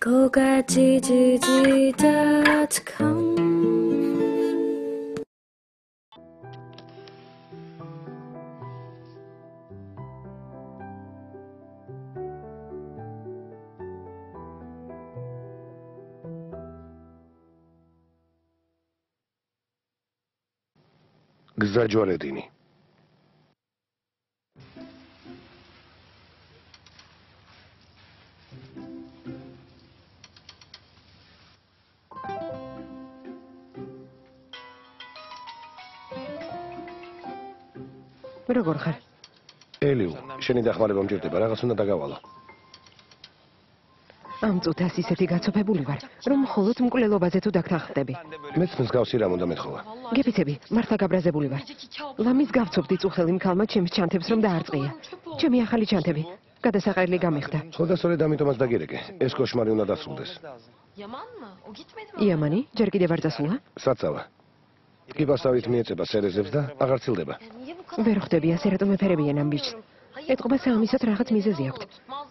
GoGaGGG.com გზა ჯვარედინი როგორ ხარ? ელიუ, შენი დახმარება მჭირდება, რაღაც უნდა დაგავალო. ამ წუთას ისეთი გაცოფებული ვარ, რომ მხოლოდ მკვლელობაზე თუ დაგთანხმდები. მეც მსგავსი რამ უნდა მეთხოვა. გეფიცები, მართლა გაბრაზებული ვარ. ლამის გავცობდი წუხელი მქალმა ჩემს ჩანთებს რომ დაარწყია. ჩემი ახალი ჩანთები. გადასაყრელი გამიხდა. ხო და სწორედ ამიტომაც დაგირეკე. ეს კოშმარი უნდა დასრულდეს. იამანი, ჯერ კიდევ არ წასულა? საწავა. კიბასავით მიეწება სერეზებს და აღარ ცილდება. ვერ ხვდები ასე რატომ ეფერებიან ამ ბიჭს. ეთყობა საამისად რაღაც მიზეზი აქვთ.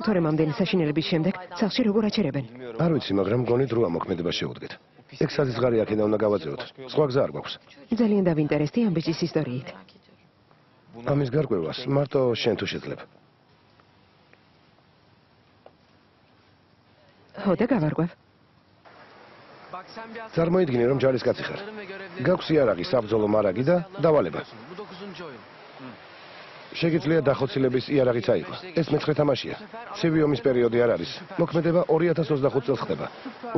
თორემ ამდენი საშინელების შემდეგ სახლში როგორ აჩერებენ? არ ვიცი, მაგრამ გონი დროა მოქმედება შეუდგეთ. ეგ საზღარი აქედან უნდა გავაწევოთ. სხვა გზა არ გვაქვს. ძალიან დავინტერესდი ამ ბიჭის ისტორიით. ამის გარკვევას მარტო შენ თუ შეძლებ. ხო და გავარკვევ. წარმოიდგინე რომ ჯარისკაცი ხარ. გაქვს იარაღი, საბრძოლო მარაგი და დავალება. შეგიძლია დახოცილების იარაღიც აიღო. ეს მეცხრე თამაშია. ცივი ომის პერიოდი არ არის. მოქმედება 2025 წელს ხდება.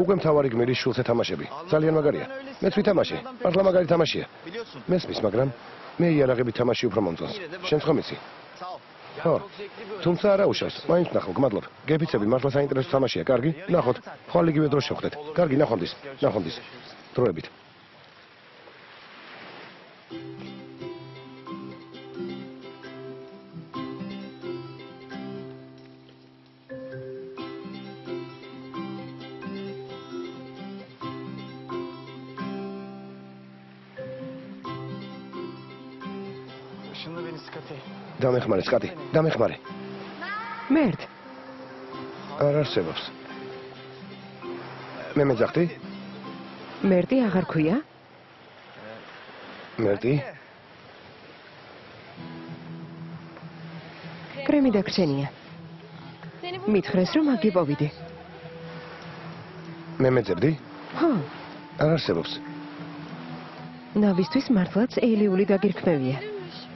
უკვე მთავარი გმირის შულს ეთამაშები. ძალიან მაგარია. მეც ვითამაშე. მართლა მაგარი თამაშია. მესმის, მაგრამ მე იარაღებით თამაში უფრო მომწონს. შენ ხომ იცი? ხო. თუმცა არა უშავს. მაინც ნახავ, გმადლობ. გეფიცები მართლა საინტერესო თამაშია. კარგი? ნახოთ. ხვალ იგივე დროს შევხვდეთ. კარგი, ნახვამდის. ნახვამდის. დროებით. დამეხმარე, სკატი, დამეხმარე. მერტ. არ არსებობს. მე მეძახდი? მერტი აღარ ქვია? მერტი? კრემი და ქსენია. მითხრეს რომ აგიპოვიდი. მე მეძებდი? ხო. არ არსებობს. ნავისთვის მართლაც ელიული დაგირქმევია.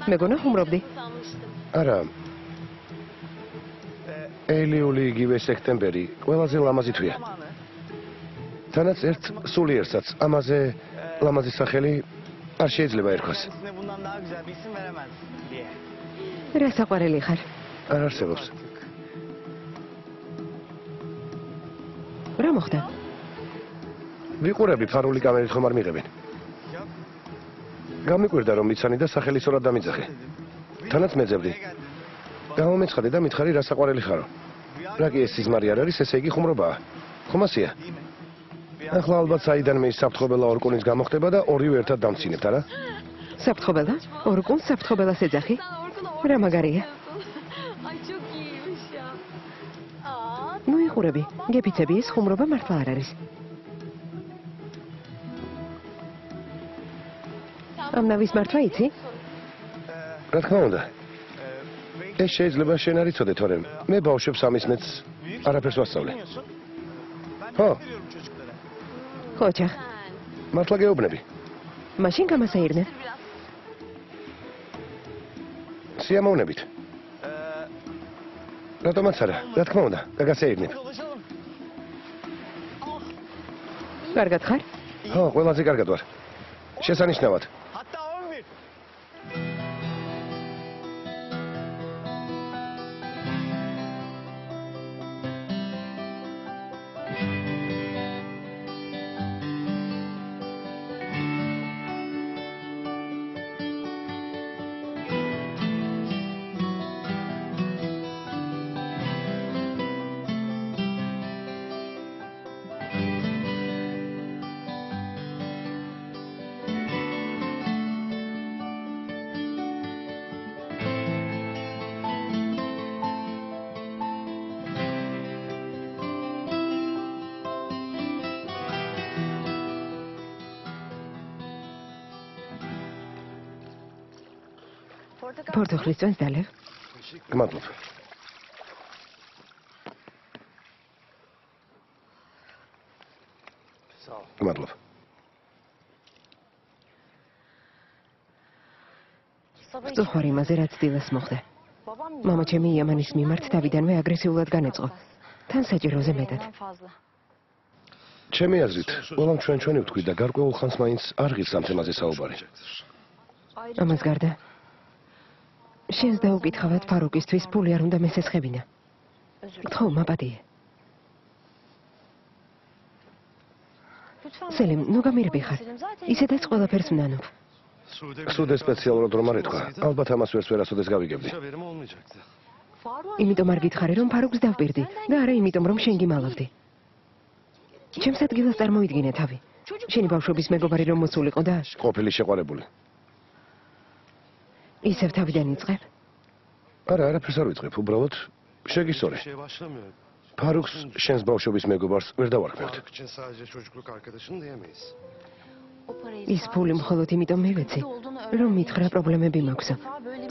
მეგონა ხუმრობდი. არა. ელიული იგივე სექტემბერი, ყველაზე ლამაზი თვეა. თანაც ერთ სულიერსაც, ამაზე ლამაზი სახელი არ შეიძლება ერქვას. რა საყვარელი ხარ? არ არსებობს. რა მოხდა? ვიყურები ფარული კამერით ხომ არ მიღებენ. გამიკვირდა რომ მიცანი და სახელი სწორად დამიძახე. თანაც მეძებდი. გამომეცხადე და მითხარი რა საყვარელი ხარო. რა კი ეს სიზმარი არ არის, ესე იგი ხუმრობაა. ხომ ასეა? ახლა ალბათ საიდან მე საფრთხობელა ორკუნის გამოხდება და ორივე ერთად დამცინებთ, არა? საფრთხობელა? ორკუნს საფრთხობელას ეძახი? რა მაგარია? მოიხურები, გეფიცები ეს ხუმრობა მართლა არ არის. ამ ნავის მართვა იცი? რა თქმა უნდა. ეს შეიძლება შენ არ იცოდე, თორემ მე ბავშვებს ამისნეთს არაფერს ვასწავლე. ხო. ხო, ოჯახ. მართლა გეუბნები. მაშინ გამასაირნებ. სიამოვნებით. რატომაც არა, რა თქმა უნდა, გაგასეირნებ. კარგად ხარ? ხო, ყველაზე კარგად ვარ. შესანიშნავად. პორტოხლის წვენს დალევ. გმადლობ. გმადლობ. ვწუხარ იმაზე, რაც დილას მოხდა. მამა ჩემი იამანის მიმართ თავიდანვე აგრესიულად განეწყო. თან საჭიროზე მეტად. ჩემი აზრით, ყველამ ჩვენ ვთქვი და გარკვეულ ხანს მაინც არ ღირს ამ თემაზე საუბარი. ამას გარდა შენს დაუკითხავად ფარუკისთვის ფული არ უნდა მესესხებინა. გთხოვ, მაპატიე. სელიმ, ნუ გამირები ხარ. ისედაც ყველაფერს ვნანობ. სუდე სპეციალურად რომ არ ეთქვა, ალბათ ამას ვერასოდეს გავიგებდი. იმიტომ არ გითხარი, რომ ფარუკს დავპირდი და არა იმიტომ, რომ შენ გიმალავდი. ჩემს ადგილას წარმოიდგინე თავი. შენი ბავშვობის მეგობარი რომ მოსულიყო და ყოფილი შეყვარებული. ისევ თავიდან იწყებ? არა, არაფერს არ ვიწყებ, უბრალოდ შეგისწორე. ფარუქს შენს ბავშვობის მეგობარს ვერ დავარქმევთ. ის ფული მხოლოდ იმიტომ მივეცი, რომ მითხრა პრობლემები მაქვს.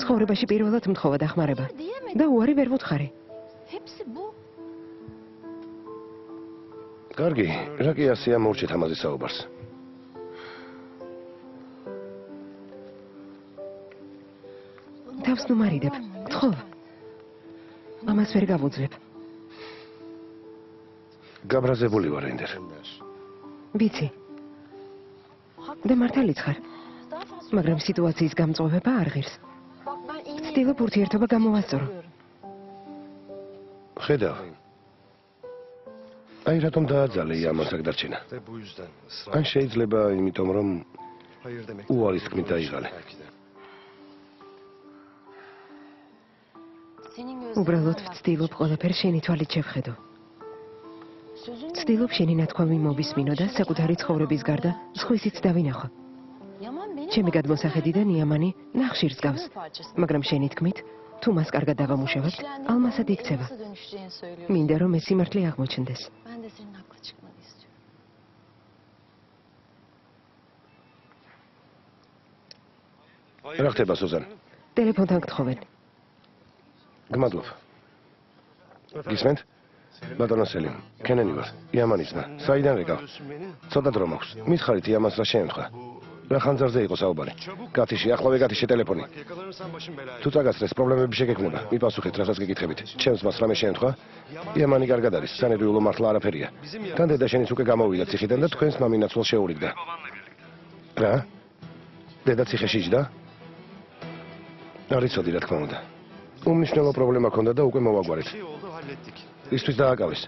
ცხოვრებაში პირველად მთხოვა დახმარება და უარი ვერ ვუთხარი. კარგი, რა კი ასეა მოვჭეთ ამაზე საუბარს. თავს ნუ მარიდებ, გთხოვ. ამას ვერ გავუძლებ. გაბრაზებული ვარ, ენდერ. ვიცი. და მართალიც ხარ. მაგრამ სიტუაციის გამწვავება არ ღირს. ვცდილობ ურთიერთობა გამოვასწორო. ხედავ. აი რატომ დააძალე ამას აგდარჩენა. ან შეიძლება იმიტომ რომ უარის თქმით დაიღალე. უბრალოდ ვცდილობ ყველაფერს შენი თვალით შევხედო. ვცდილობ შენი ნათქვამი მოვისმინო და საკუთარი ცხოვრების გარდა სხვისიც დავინახო. ჩემი გადმოსახედიდან იამანი ნახშირს გავს, მაგრამ შენი თქმით, თუ მას კარგად დავამუშავებთ, ალმასად იქცევა. მინდა რომ ეს სიმართლე აღმოჩნდეს. რა ხდება, სუზან? ტელეფონთან გთხოვენ. გმადლობ. გისმენთ? ბატონო სელიმ, კენენი ვარ, იამანის და. საიდან რეკავ? ცოტა დრო მაქვს. მითხარით იამანს რა შეემთხვა? რა ხანძარზე იყო საუბარი? გათიში, ახლავე გათიშე ტელეფონი. თუ წაგასწრეს, პრობლემები შეგექმნება. მიპასუხეთ, რასაც გეკითხებით. ჩემს მას რამე შეემთხვა? იამანი კარგად არის, სანერვიულო მართლა არაფერია. თან დედა შენიც უკვე გამოვიდა ციხიდან და თქვენს მამინაცვალს შეურიგდა. რა? დედა ციხეში იჯდა? არ იცოდი, რა თქმა უნდა. უმნიშვნელო პრობლემა ჰქონდა და უკვე მოვაგვარეთ. ისთვის დააკავეს.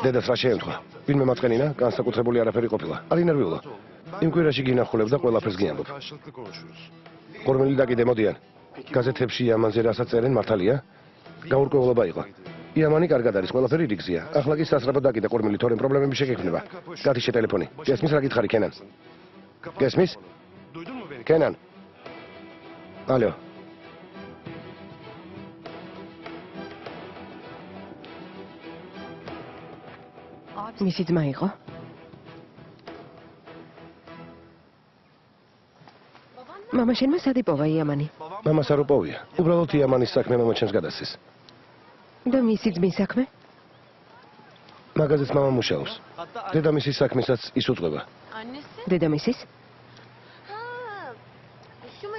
დედას რა შეემთხვა? ვინმე მაწყენინა? განსაკუთრებული არაფერი ყოფილა. არ ინერვიულა. იმ კვირაში გინახულებ და ყველაფერს გიამბობ. ყორმილი დაკიდე, მოდიან. გაზეთებში იამანზე რასაც წერენ, მართალია? გაურკვევლობა იყო. იამანი კარგად არის, ყველაფერი რიგზია. ახლა კი სასწრაფოდ დაკიდე ყორმილი, თორემ პრობლემები შეგექმნება. გათიშე ტელეფონი. გესმის რა გითხარი, კენან? გესმის? კენან. ალო. მისი ძმა იყო? მამა შენმა სად იპოვა იამანი? მამას არ უპოვია. უბრალოდ იამანის საქმე მამაჩემს გადასცეს. და მისი ძმის საქმე? მაგაზეც მამა მუშაობს. დედამისის საქმესაც ის უწყება. დედამისის?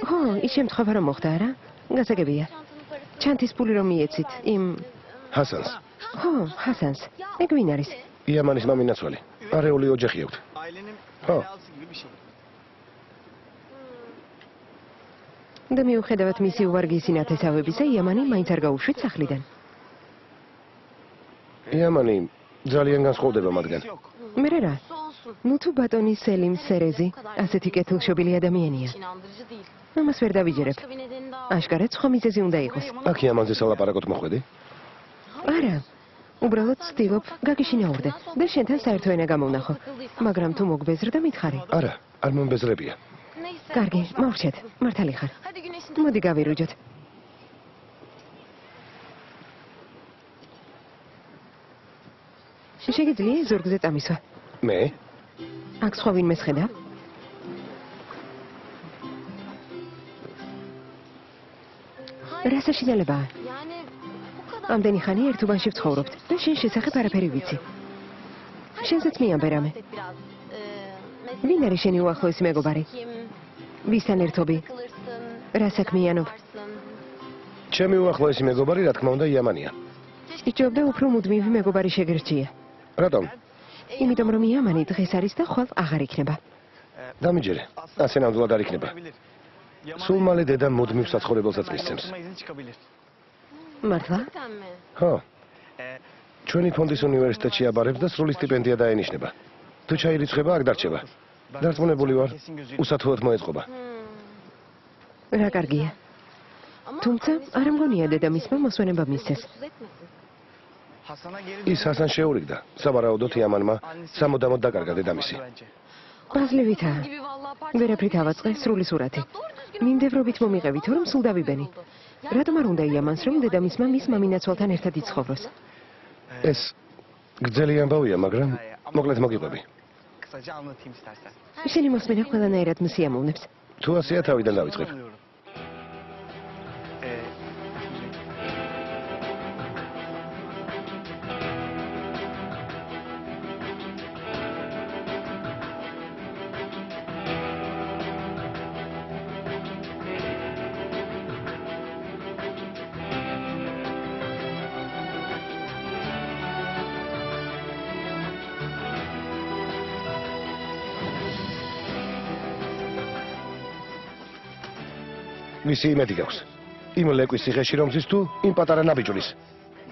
ხო, ის შემთხვევა რომ მოხდა, არა? გასაგებია. ჩანთის ფული რომ მიეცით, იმ ჰასანს. ხო, ჰასანს. ეგ ვინ არის? იამანის მამინაცვალი. არეული ოჯახი აქვთ. ხო. და მიუხედავად მისი უვარგისი ნათესავებისა, იამანი მაინც არ გაუშვით სახლიდან. იამანი ძალიან განსხვავდება მათგან. მე რა? ნუ თუ ბატონი სელიმ სერეზი ასეთი კეთილშობილი ადამიანია. ამას ვერ დავიჯერებ. აშკარად სხვა მიზეზი უნდა იყოს. აქ იამანზე სალაპარაკოთ მოხვედი? არა. უბრალოდ ვცდილობ გაგიშინაურდე და შენთან საერთო ენა გამოვნახო. მაგრამ თუ მოგბეზრდა მითხარი. არა, არ მომბეზრებია. კარგი, მოვრჩეთ. მართალი ხარ. მოდი გავირუჯოთ. შეგიძლია ზურგზე წამისვა? მე? აქ სხვა ვინმე შეხედა? რა საშინელებაა? ამდენი ხანი ერთ უბანში ვცხოვრობთ და შენ შესახებ არაფერი ვიცი. შენსაც მიამბე რამე. ვინ არის შენი უახლოესი მეგობარი? ვისთან ერთობი? რა საქმიანობ? ჩემი უახლოესი მეგობარი, რა თქმა უნდა, იამანია. იჭობდა უფრო მუდმივი მეგობარი შეგერჩია. რატომ? იმიტომ რომ იამანი დღეს არის და ხვალ აღარ იქნება. დამიჯერე. ასე ნამდვილად არ იქნება. სულ მალე დედა მუდმივ საცხოვრებელსაც მისცემს. მართლა? ხო. ჩვენი ფონდის უნივერსიტეტში აბარებს და სრული სტიპენდია დაენიშნება. თუ ჩაირიცხება, აქ დარჩება. დარწმუნებული ვარ, უსათუოდ მოეწყობა. რა კარგია. თუმცა არ მგონია დედამისმა მოსვენება მისცეს. ის ჰასან შეურიგდა. სავარაუდოდ იამანმა სამუდამოდ დაკარგა დედამისი. პაზლივითაა. ვერაფრით ავაწყე სრული სურათი. მიმდევრობით მომიყევით, რომ სულ დავიბენი. რატომ არ უნდა იამანს, რომ დედამისმა მის მამინაცვალთან ერთად იცხოვროს? ეს გრძელი ამბავია, მაგრამ მოკლედ მოგიყვები. შენი მოსმენა ყველანაირად მსიამოვნებს. თუ ასეა, თავიდან დავიწყებ. ვისი იმედი გაქვს? იმ ლეკვის ციხეში რომ ზის თუ იმ პატარა ნაბიჯურის?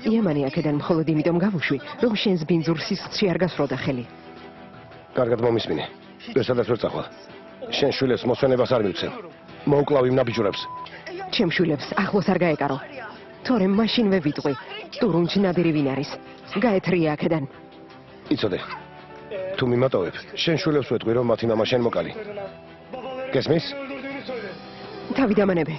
იამანი აქედან მხოლოდ იმიტომ გავუშვი, რომ შენს ბინძურ სისხლში არ გასროდა ხელი. კარგად მომისმინე. ესადაც ვერ წახვალ. შენ შვილებს მოსვენებას არ მივცემ. მოუკლავ იმ ნაბიჯურებს. ჩემ შვილებს ახლოს არ გაეკარო. თორემ მაშინვე ვიტყვი, ტურუნჩ ნადირი ვინ არის? გაეთრია აქედან. იცოდე. თუ მიმატოვებ, შენ შვილებს ვეტყვი, რომ მათი მამა შენ მოკალი. გესმის? თავი დამანებე.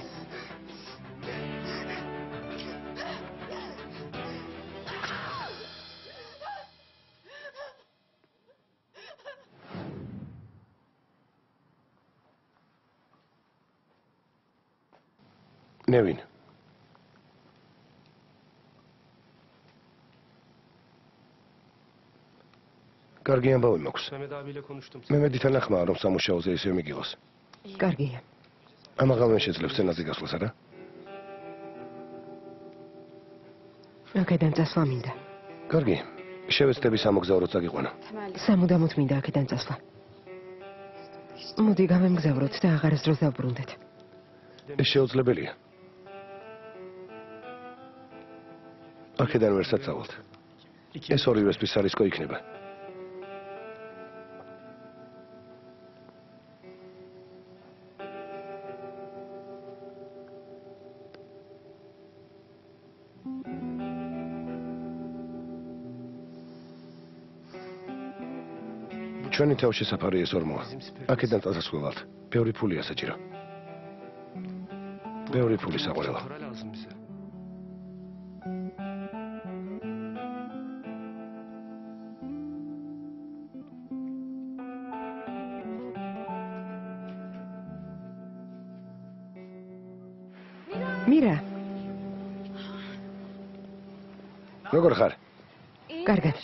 ნევინ. კარგი ამბავი მაქვს. მე მედითან ახმაა, რომ სამუშაოზე ისე მიგიღოს. კარგია. ამაღალმე შეძლებს სცენაზე გასვლას, არა? აქედან წასვლა მინდა. კარგი. შევეცდები სამოგზაუროდ წაგიყვანო. სამუდამოდ მინდა აქედან წასვლა. მოდი გავემგზავროთ და აღარასდროს დავბრუნდეთ. ეს შეუძლებელია. აქედან ვერ საწავალთ. ეს ორივესთვის სარისკო იქნება. ჩვენი თავშესაფარი ეს ორმოა. აქედან წასასვლელად ბევრი ფულია საჭირო. ბევრი ფული საყოველო. მირა, როგორ ხარ? კარგად.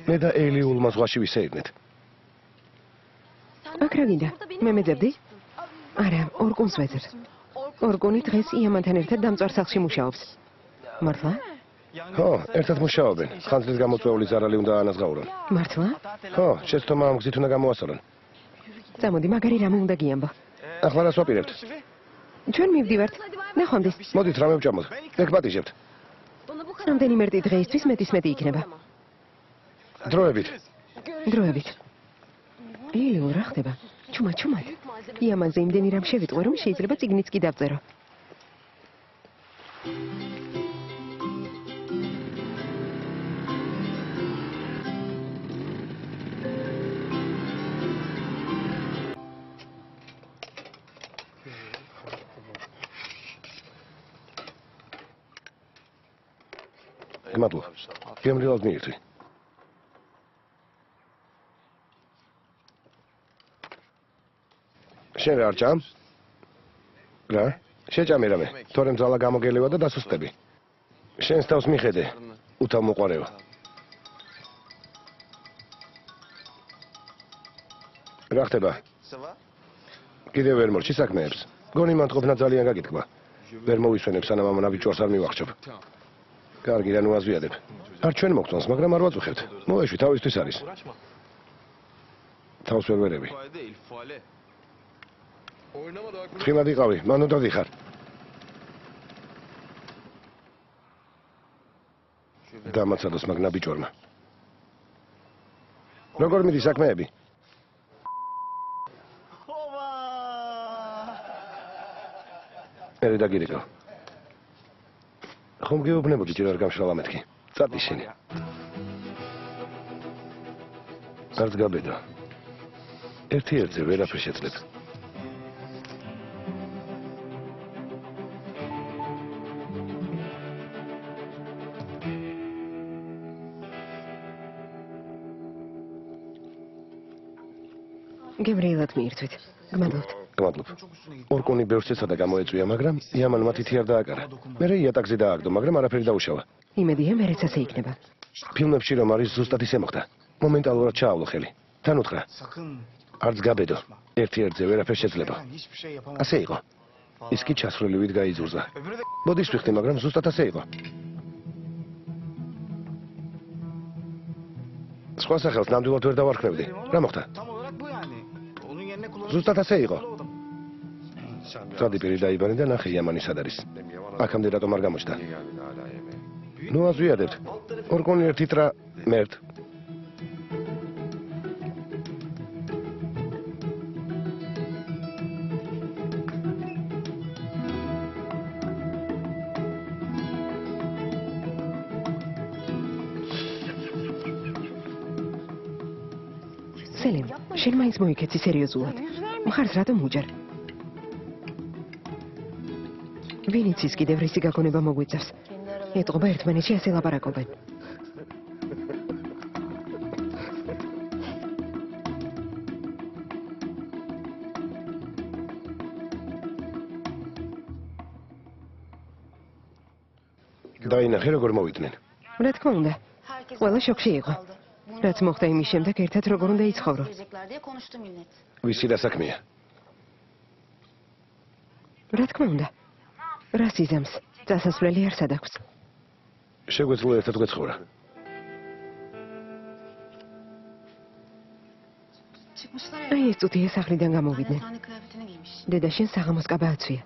მე და ელი ულმა ზღვაში ვისეირნეთ. აქ რა გინდა? მე მეძებდი? არა, ორკუნს ვეძებ. ორკუნი დღეს იამანთან ერთად დამწარსახში მუშაობს. მართლა? ხო, ერთად მუშაობენ. ხანძრის გამოწვეული ზარალი უნდა ანაზღაურონ. მართლა? ხო, შეცდომა ამ გზით უნდა გამოასწორონ. წამოდი, მაგარი რამე უნდა გიამბო. ახლა რას ვაპირებთ? ჩვენ მივდივართ. ნახვამდის. მოდით რამე ვჭამოთ. ეგ პატიჟებთ. რამდენი მერტი დღეისთვის მეტის მეტი იქნება. დროებით. დროებით. ილო, რა ხდება? ჩუმად. იამანზე იმდენი რამ შევიტყვე, რომ შეიძლება წიგნიც კი დავწერო. გმადლობ. გემრიელად მიირთვი. შენ რა არ ჭამ? რა? შეჭამე რამე, თორემ ძალა გამოგელევა და დასუსტები. შენს თავს მიხედე, უთავმოყარეო. რა ხდება? კიდევ ვერ მორჩი საქმეებს. გონი მანტყოფნა ძალიან გაგიტკბა. ვერ მოვისვენებ სანამ ამ ნაბიჯვარს არ მივახშობ. კარგი, რა ნუ აზვიადებ. არ ჩვენ მოგწონს, მაგრამ არ ვაწუხებთ. მოეშვი, თავისთვის არის. თავს ვერ ვერები. ფრთხილად იყავი, მან უნდა ვიხარ. დამაცადოს მაგ ნაბიჯვარმა. როგორ მიდის საქმეები? მერე დაგირეკავ. ხომ გეუბნებოდი ჯერ არ გამშრალა მეთქი. წადი შენი. არც გაბედო. ერთ-ერთზე ვერაფერ შეძლებ. გებრიელად მიირთვით. გმადლობთ. გმადლობ. ორკონი ბევრს ეცადა გამოეწვია, მაგრამ იამან მათი არ დააკარა. მერე იატაკზე დააგდო, მაგრამ არაფერი დაუშავა. იმედია, მერეც ასე იქნება. ფილმებში რომ არის ზუსტად ისე მოხდა. მომენტალურად ჩაავლო ხელი. თან უთხრა. არც გაბედო. ერთ-ერთზე ვერაფერ შეძლება. ასე იყო. ის კი ჩასვლილივით გაიზურზა. მოდის ვიხდი, მაგრამ ზუსტად ასე იყო. სხვა სახელს ნამდვილად ვერ დავარქმევდი. რა მოხდა? ზუსტად ასე იყო. წადი პირი დაიბანე და ნახე იამანი სად არის. აქამდე რატომ არ გამოჩნდა? ნუ აზვიადებთ. ორკონი ერთი ტრა მერტ. სელიმ, შენ მაინც მოიქეცი სერიოზულად. მხარს რატომ უჯერ? ვინიც ის კიდევ რისი გაგონება მოგვიწევს. ეტყობა ერთმანეთში ასე ლაპარაკობენ. დაინახე როგორ მოვიდნენ. რა თქმა უნდა. ყველა შოკში იყო. რაც მოხდა იმის შემდეგ ერთად როგორ უნდა იცხოვრო. ვისი რა საქმეა? რა თქმა უნდა. რა სიზამს? წასასვლელი არ სად აქვს? შეგვეძლო ერთად გვეცხოვრა. აი ეს წუთი ეს სახლიდან გამოვიდნენ. დედა შენ საღამოს კაბა აცვია.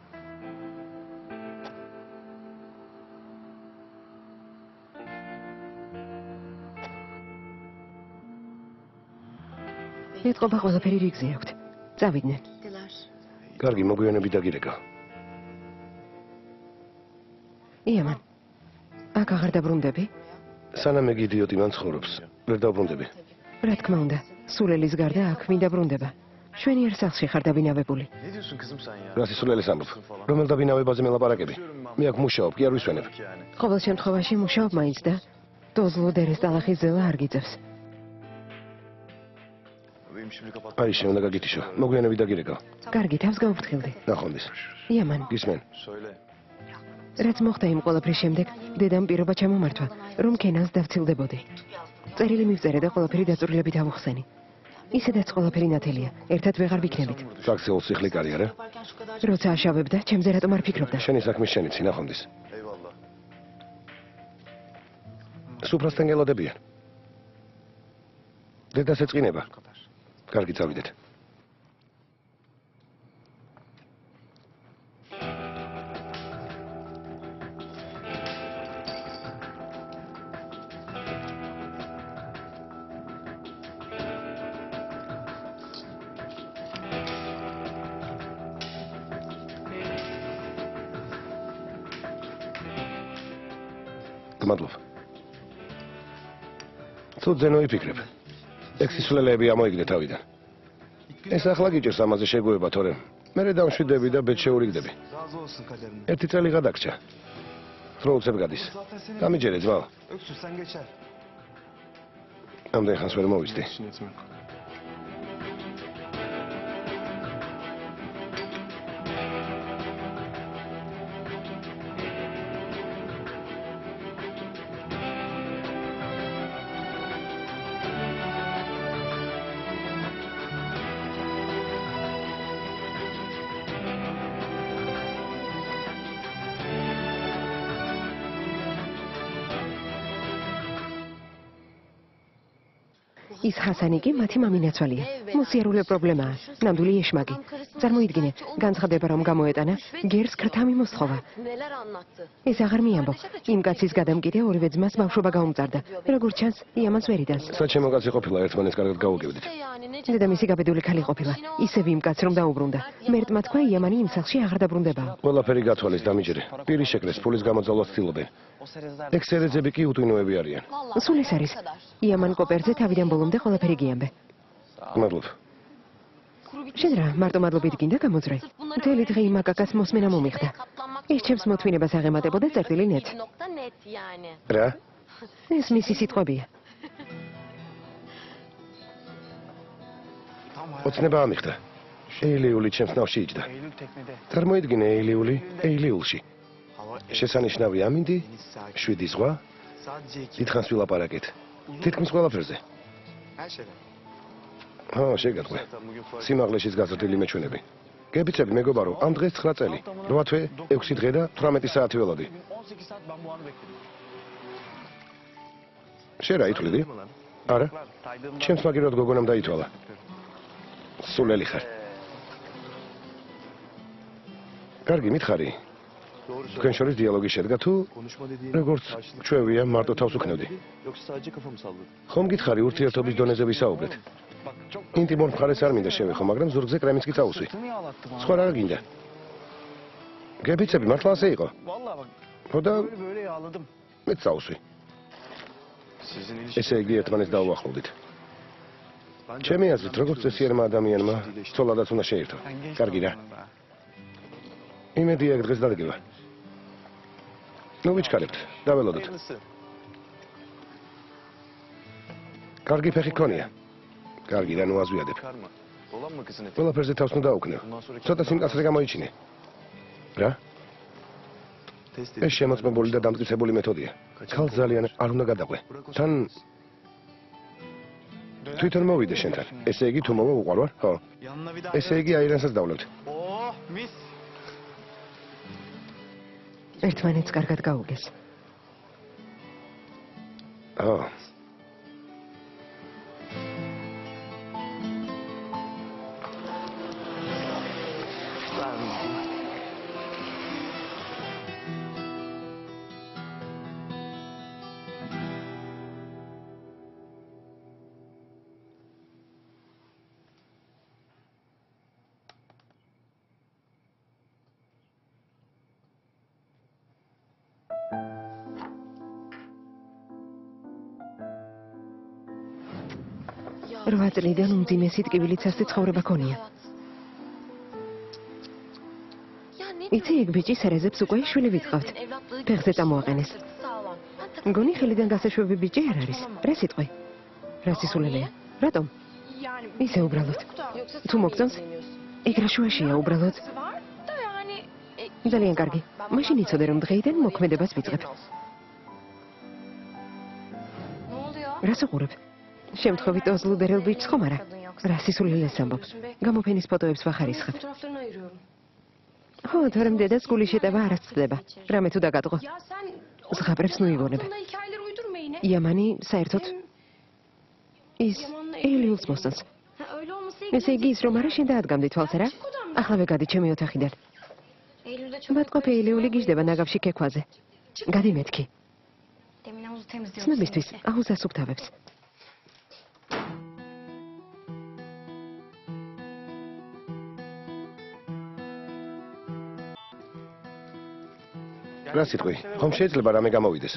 ეტყობა ყველაფერი რიგზე აქვთ. წავიდნენ. კარგი, მოგვიანები დაგირეკა. იამან. აქ აღარ დაბრუნდები? სანამ ეგ იდიოტი მან ცხოვრობს, ვერ დავბრუნდები. რა თქმა უნდა, სულელის გარდა აქ ვინ დაბრუნდება? შვენიერ სახლში ხარ დაბინავებული. რა სისულელეს ამბობ? რომელ დაბინავებაზე მელაპარაკები? მე აქ მუშაობ, კი არ ვისვენებ. ყოველ შემთხვევაში მუშაობ მაინც და დოზლო დერესტალახის ზელა არ გიძევს. აი, შენ უნდა გაგითიშო. მოგვიანები დაგირეკა. კარგი, თავს გაუფრთხილდი. ნახონდის. იამან. გისმენ. რაც მოხდა იმ ყველაფრის შემდეგ, დედამ პირობა ჩამომართვა, რომ კენანს დავცილდებოდი. წერილი მივწერე და ყველაფერი დაწვრილებით ავუხსენი. ისედაც ყველაფერი ნათელია, ერთად ვეღარ ვიქნებით. საქციელს სიხლი კარი არა? როცა აშავებდა, ჩემზე რატომ არ ფიქრობდა? შენი საქმის შენიცი, ნახონდის. სუფრასთან გელოდებიან. დედას ეწყინება. კარგი, წავიდეთ. გმადლობ. თუ ძენო იფიქრებ. ეგ სისულელეები ამოიგდე თავიდან. ეს ახლა გიჭირს ამაზე შეგუება, თორემ მერე დამშვიდები და ბედს შეურიგდები. ერთი წელი გადაგჭა. ფროუცებ გადის. გამიჯერე ძმაო. ამდენ ხანს ვერ მოვისდი. ის ჰასანი კი მათი მამინაცვალია. მოსიარულე პრობლემაა. ნამდვილი ეშმაკი. წარმოიდგინე, განცხადება რომ გამოეტანა, გერს ქრთამი მოსთხოვა. ეს აღარ მიამბო. იმ კაცის გადამკიდე ორივე ძმას ბავშვობა გაუმწარდა. როგორც ჩანს, იამანს ვერ იდანს. საჩემო კაცი ყოფილა, ერთმანეთს კარგად გაუგებდით. დედამისი გაბედული ქალი ყოფილა. ისევ იმ კაცს რომ დაუბრუნდა. მერტმა თქვა, იამანი იმ სახლში აღარ დაბრუნდება. ყველაფერი გათვალეს დამიჯერე. პირი შეკრეს, ფულის გამოძალვას ცდილობენ. ექსერეზები კი უტვინოები არიან. სულ ეს არის. იამან კოპერზე თავიდან ბოლომდე ყველაფერი გიამბე. მადლობ. შენ რა, მარტო მადლობით გინდა გამოძრე? მთელი დღე იმ აკაკას მოსმენა მომიხდა. ის ჩემს მოთმინებას აღემატებოდა წერტილი ნეტ. რა? ეს მისი სიტყვებია. ოცნება ამიხდა. ეილიული ჩემს ნავში იჯდა. წარმოიდგინე ეილიული, ეილიულში. შესანიშნავი ამინდი, 7 ზღვა, დიდხანს ვილაპარაკეთ. თითქმის ყველაფერზე. ხო, შეგატყვე. სიმაღლეშიც გაზრდილი მეჩვენები. გებიცები მეგობარო, ამ დღეს 9 წელი, 8 თვე, 6 დღე და 18 საათი ველოდი. შენ რა ითვლიდი? არა. ჩემს მაგირად გოგონამ დაითვალა. სულელი ხარ. კარგი, მითხარი. თქვენ შორის დიალოგი შედგა თუ როგორც ჩვევია მარტო თავს უქნევდი? ხომ გითხარი ურთიერთობის დონეზე ვისაუბრეთ? ინტიმურ მხარეს არ მინდა შევეხო, მაგრამ ზურგზე კრემიც კი წაუსვი. სხვა რა გინდა? გებიცები მართლა ასე იყო? ხო და მეც წაუსვი. ესე იგი ერთმანეთს დაუახლოვდით. ჩემი აზრით, როგორც წესიერმა ადამიანმა, ცოლადაც უნდა შეერთო. კარგი რა. იმედია დღეს დადგება. ნუ ვიჩქარებთ, დაველოდოთ. კარგი ფეხი ქონია. კარგი და ნუ აზვიადებ. ყველაფერზე თავს ნუ დაუქნევ. ცოტა სიმკაცრე გამოიჩინე. რა? ეს შემოწმებული და დამტკიცებული მეთოდია. ქალს ძალიან არ უნდა გადაყვე. თან თვითონ მოვიდე შენთან. ესე იგი თუ მოვა უყარვარ? ხო. ესე იგი აირანსაც დავლებთ. ერთმანეთს კარგად გაუგეს. ო. რვა წლიდან უმძიმესი ტკივილით სასტე ცხოვრება ქონია. იცი, ეგ ბიჭი სერეზებს უკვე შვილი ვიწყავთ. ფეხზე წამოაყენეს. მგონი ხელიდან გასაშვები ბიჭი არ არის. რა სიტყვი? რა სისულელეა? რატომ? ისე უბრალოდ. თუ მოგწონს? ეგ რა შუაშია უბრალოდ. ძალიან კარგი. მაშინ იცოდე რომ დღეიდან მოქმედებას ვიწყებ. რას უყურებ? შემთხვევით ოზლუდერელ ბიჭს ხომ არა? რა სისულელეს ამბობ? გამოფენის ფოტოებს ვახარისხებ. ხო, თორემ დედას გული შეტევა არ ასწდება. რამე თუ დაგატყო. ზღაპრებს ნუ იგონებ. იამანი საერთოდ ის ეილიულს მოსწონს. ესე იგი ის რომ არა შენ დაადგამდი თვალს რა? ახლავე გადი ჩემი ოთახიდან. ბატყოფ ეილიული გიждდება ნაგავში ქექვაზე. გადი მეთქი. ცნობისთვის აუზას უკთავებს. რა სიტყვი? ხომ შეიძლება რამე გამოვიდეს?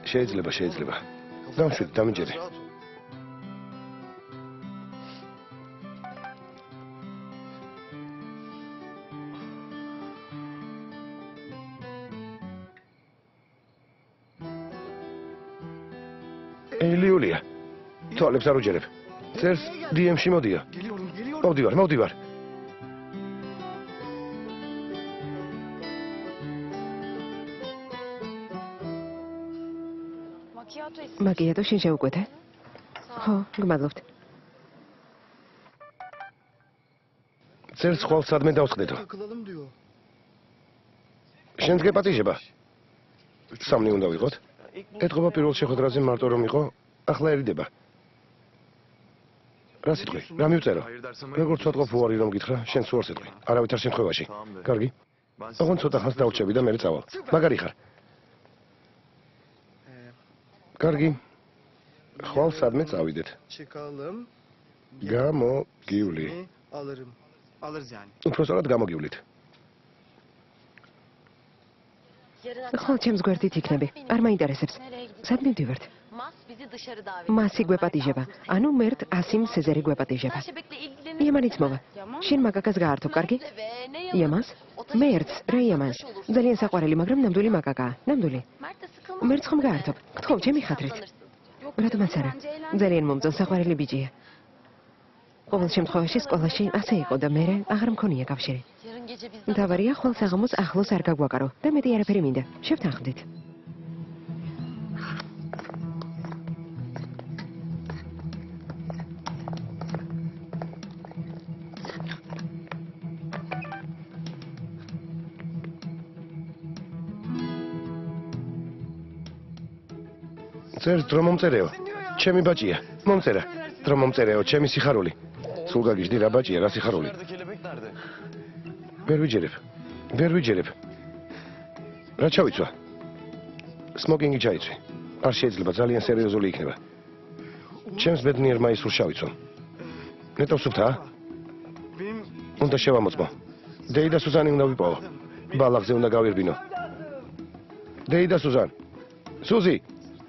შეიძლება. დამშვიდ, დამიჯერე. ეილიულია. თვალებს არ უჯერებ. წერს DM-ში მოდია. მოვდივარ. მაკიატო შენ შეუკვეთე? ხო, გმადლობთ. წერს ხვალ სადმე დავსყდეთო. შენს გეპატიჟება? სამნი უნდა ვიყოთ? ეთყობა პირველ შეხვედრაზე მარტო რომ იყო, ახლა ერიდება. რა სიტყვი? რა მივწერო? როგორც ვთქვი უარი რომ გითხრა, შენ სულ არ სიტყვი. არავითარ შემთხვევაში. კარგი. ოღონდ ცოტა ხანს დავრჩები და მერე წავალ. მაგარი ხარ. კარგი. ხვალ სადმე წავიდეთ. Çıkalım. გამოგივლი. Alırım. Alırız yani. უпростоრად გამოგივლით. ხოლ ჩემს გვერდით იქნები. არ მაინტერესებს. სად მივდივართ? მასი გვეპატიჟება. ანუ მერტ ასიმ სეზერი გვეპატიჟება. იამანიც მოვა. შენ მაგაკას გაართო, კარგი? იამას? მერტს, რა იამანს? ძალიან საყვარელი, მაგრამ ნამდვილი მაგაკაა. ნამდვილი. მერტს ხომ გაართო? გთხოვ, ჩემი ხათრით. რატომაც არა? ძალიან მომწონს, საყვარელი ბიჭია. ყოველ შემთხვევაში სკოლაში ასე იყო და მე აღარ მქონია კავშირი. მთავარია ხვალ საღამოს ახლოს არ გაგვაკარო და მეტი არაფერი მინდა. შევთანხმდით. წერს დრო მომწერეო. ჩემი ბაჭია. მომწერა. დრო მომწერეო, ჩემი სიხარული. სულ გაგიჟდი რა ბაჭია, რა სიხარული. ვერ ვიჯერებ. რა ჩავიცვა? სმოკინგი ჩაიცვი. არ შეიძლება, ძალიან სერიოზული იქნება. ჩემს ბედნიერ მაისურს შავიცვამ. ნეტო სუფთა? Benim უნდა შევამოწმო. დეი და სუზანი უნდა ვიპოვო. ბალახზე უნდა გავირბინო. დეი და სუზან. სუზი,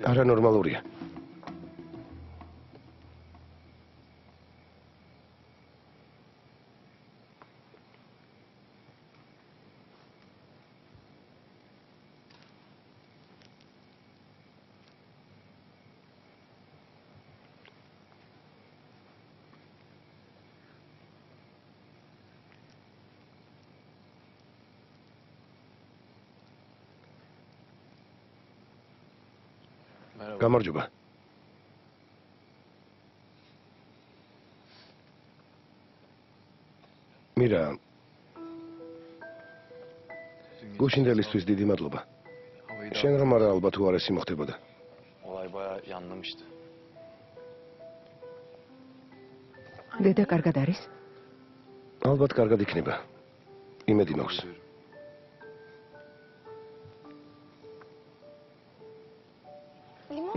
არანორმალურია. გამარჯობა. მირა, გუშინდელისთვის დიდი მადლობა. შენ რომ არა ალბათ უარესი მოხდებოდა. Olay bayağı yanlamıştı. დედა კარგად არის? ალბათ კარგად იქნება. იმედი მაქვს.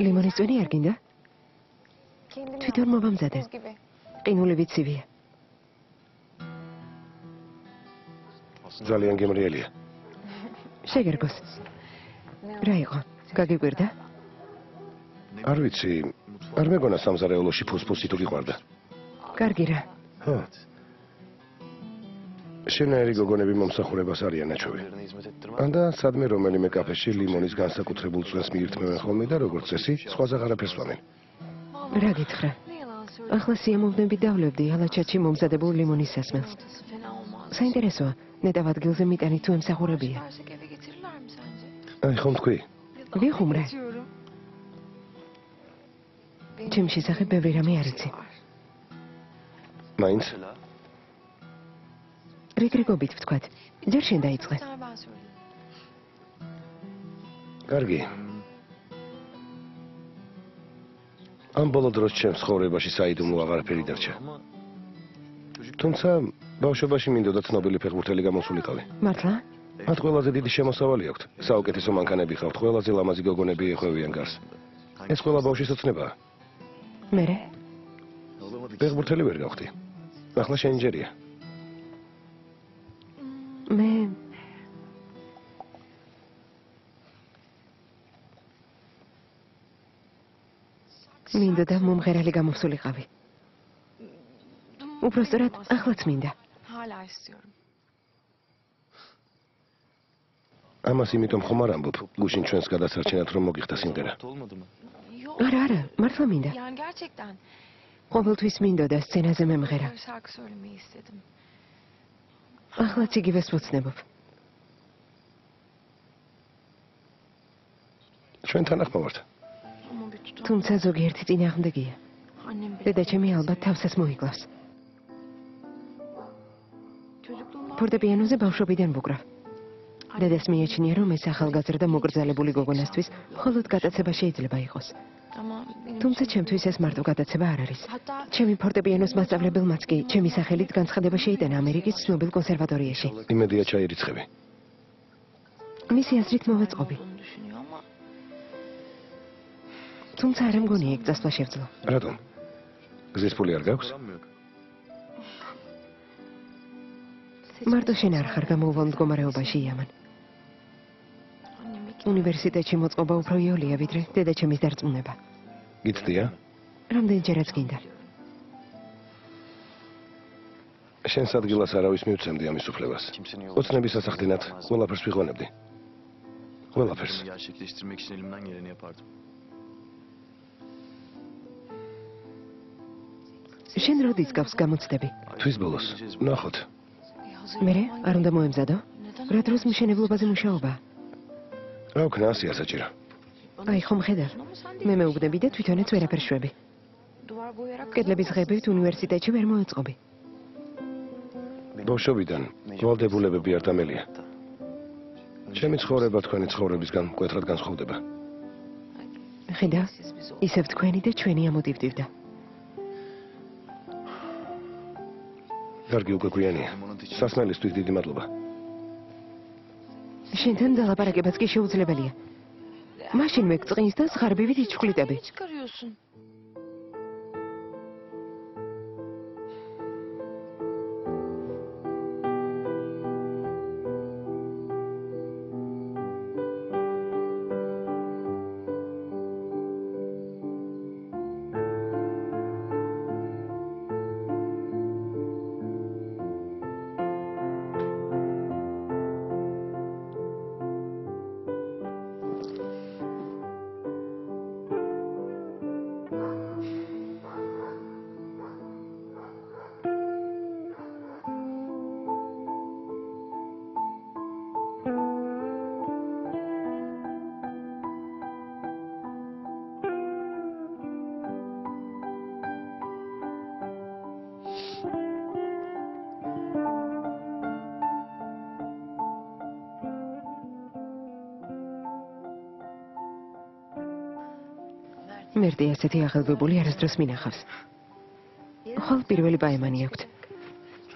ლიმონის წვენი არ გინდა? თვითონ მოვამზადე. ყინული ვიცივია. ძალიან გემრიელია. შეგერგოს. რა იყო? გაგიკვირდა? არ ვიცი, არ მეგონა სამზარეულოში ფუსფუსი თუ გიყვარდა. კარგი რა. ხო. შენაერი გოგონები მომსახურებას არიან ნაჩვევი. Birine hizmet ettirmez. ანდა სადმე რომელიმე კაფეში ლიმონის განსაკუთრებულ წვენს მიირთმევენ ხოლმე და როგორც წესი, სხვაზე აღარაფერს ვამენ. რა გითხრა? ახლა სიამოვნებით დავლებდი ალაჩატში მომზადებულ ლიმონის სასმელს. საინტერესოა, ნეტავ ადგილზე მიტანი თუ ემსახურებია. აი ხომ თქვი? ვიხუმრე. ჩემ შესახებ ბევრი რამე არ იცი. მაინც Mesela რიგრიგობით ვთქვათ. ჯერ შენ დაიწყე. კარგი. ამ ბოლო დროს ჩემს ცხოვრებაში საიდუმლო აღარაფერი დარჩა. ama çocuk თუმცა ბავშვობაში მინდოდა ცნობილი ფეხბურთელი გამოსულიყავი. მართლა? მათ ყველაზე დიდი შემოსავალი აქვთ. საუკეთესო მანქანები ხავთ, ყველაზე ლამაზი გოგონები ეხვევიან გარს. ეს ყველა ბავშვის ოცნებაა. მერე? olamadı ki. ფეხბურთელი ვერ გავხდი. ახლა შენი ჯერია. მე მინდოდა მომღერალი გამოსულიყავი. უпростоრად ახლაც მინდა. Hala istiyorum. ამას იმიტომ ხომ არ ამბობ, გუშინ ჩვენს გადასარჩენად რომ მოგიხდა სიმღერა. Olmadı mı? Yok. არა, მართლა მინდა. Yani gerçekten. ყოველთვის მინდოდა სცენაზე მემღერა. Böyle şarkı söylemeyi istedim. ახლაც იგივეს ვოცნებობ. ჩვენ თანახმა ვართ. Ama bir tutam. თუმცა ზოგიერთი წინააღმდეგია. Annem beni. დედა ჩემი ალბათ თავსას მოიკლავს. Çocukluğumdan ფორტეპიანოზე ბავშვობიდან ვუკრავ. დედას მიეჩნია, რომ ეს ახალგაზრდა მოგრძალებული გოგონასთვის მხოლოდ გატაცება შეიძლება იყოს. Ama benim თუმცა için- ჩემთვის ეს მარტო გადაცემა არ არის. Hatta ჩემი ფორტეპიანოს მასწავლებელმაც კი ჩემი სახელით განცხადება შეიტანა ამერიკის ცნობილ კონსერვატორიაში. იმედია ჩაირიცხები. მისი აზრით მოვაწყობი. olduğunu düşünüyor ama თუმცა არ მგონია იქ წასვლა შევძლო. რატომ? გზის ფული არ გაქვს? Param mı yok? მარტო შენ არ ხარ გამოუვალ მდგომარეობაში იამან. annem ikna უნივერსიტეტში მოწყობა უფრო იოლია ვიდრე დედაჩემის დარწმუნება. გიცდია? რამდენჯერაც გინდა. შენს ადგილას არავის მივცემდი ამის უფლებას. Kimsenin yolunu ოცნების ასახდენად ყველაფერს ვიღვანებდი. ყველაფერს. Bunu gerçekleştirmek için elimden geleni yapardım. შენ როდის გავს გამოცდები? თვის ბოლოს. ნახოთ. hazır მერე olman არ უნდა მოემზადო? neden რა დროს მშენებლობაზე მუშაობა? რა ვქნა ასია საჭირო. აი ხომ ხედავ? Ama sen de მე მეუბნები და თვითონაც ვერაფერს შვები. duvar boyayarak კედლების ღებივით უნივერსიტეტში ვერ მოეწყობი. ბავშვობიდან ვალდებულებები არ დამელია. ჩემი ცხოვრება თქვენი ცხოვრებისგან მკვეთრად განსხვავდება. ხედავ? ისევ თქვენი და ჩვენი ამოდივდივდა. კარგი უკვე გვიანია. სასმელისთვის დიდი მადლობა. შენთან დალაპარაკებაც კი შეუძლებელია. მაშინ მეკწყინს და ზღარბივით იჩხვლიტები. çıkarıyorsun. მერტი ასეთი აღელვებული არასდროს მინახავს. ხოლ პირველი პაემანი აქვთ.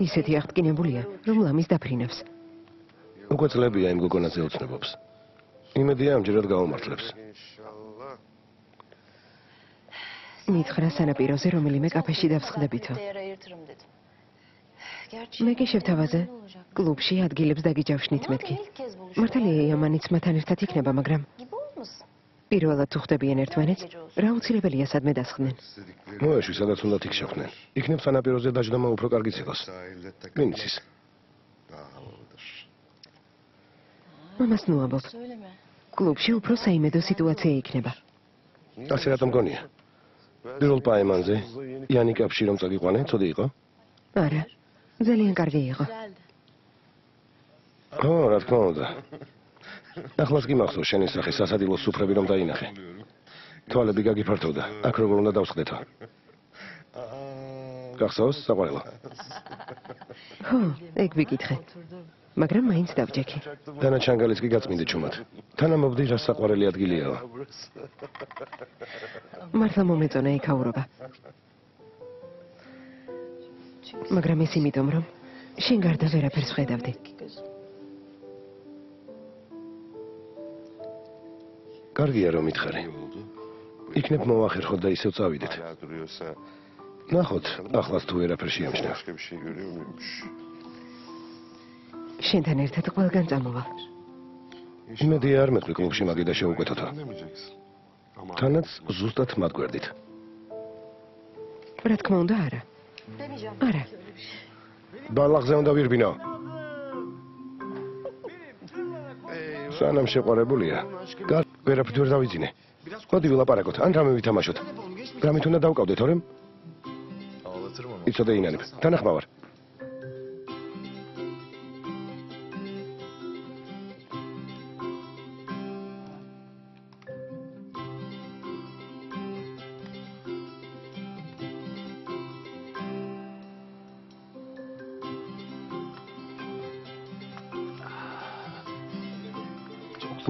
ისეთი აღტკინებულია, რომ ლამის დაფრინავს. უკვე წლებია იმ გოგონაზე ოცნებობს. იმედია ამჯერად გაუმართლებს. მითხრა სანაპიროზე რომელიმე კაფეში დავსხდებითო. Değer ayırtırım dedim. მე კი შევთავაზე კლუბში ადგილებს დაგიჯავშნით მეთქი. İlk kez buluşuyoruz. მართალია იამანიც მათთან ერთად იქნება, მაგრამ Gibi olmasın? პირველად თუ ხდებიან ერთმანეთს, რა უცილებელია სადმე დასხდნენ. მოეშვი, სადაც უნდა იქ შეხვდნენ. იქნებ სანაპიროზე დაждоმა უფრო კარგიც იყოს. ვინ იცის? მამას ნუამბობ. Söyleme. კლუბში უფრო საიმედო სიტუაცია იქნება. ასე რატომ გონია? პირველ პაემანზე იანიკაფში რომ წაგიყვანე, ცოდი იყო? არა, ძალიან კარგი იყო. ო, რა თქმა უნდა. ახლაც კი მახსოვს შენი სახე სასადილოს სუფრები რომ დაინახე. თვალები გაგიფართოვდა. აქ როგორ უნდა დავსხდეთო? გახსოვს, საყვარელო? ხო, ეგ ვიკითხე. მაგრამ მაინც დავჯექი. დანაჩანგალიც კი გაწმინდი ჩუმად. თანამობდი რა საყვარელი ადგილიაო. მართლა მომეწონა იქაურობა. მაგრამ ეს იმიტომ, რომ შენ გარდა ვერაფერს ხედავდი. კარგია რომ მითხარი. იქნებ მოვახერხოთ და ისევ წავიდეთ. ნახოთ, ახლაც თუ ვერაფერ შეამჩნევ. Başka bir şey görüyor muymuş? შენთან ერთად ყველგან წამოვალ. იმედია არ მეტყვი კლუბში მაგიდა შეუკვეთოთო. Demeyeceksin. Ama თანაც ზუსტად მათ გვერდით. რა თქმა უნდა, არა. Demeyeceğim. არა. ბალაღზე უნდა ვირბინო. სანამ შეყვარებულია. კარგი, ვერაფრით ვერ დავიძინე. მოდი ვილაპარაკოთ, ან რამე ვითამაშოთ. რამით უნდა დავკავდე, თორემ Ağlatırım ama. იცოდე ინანებ. თანახმავარ.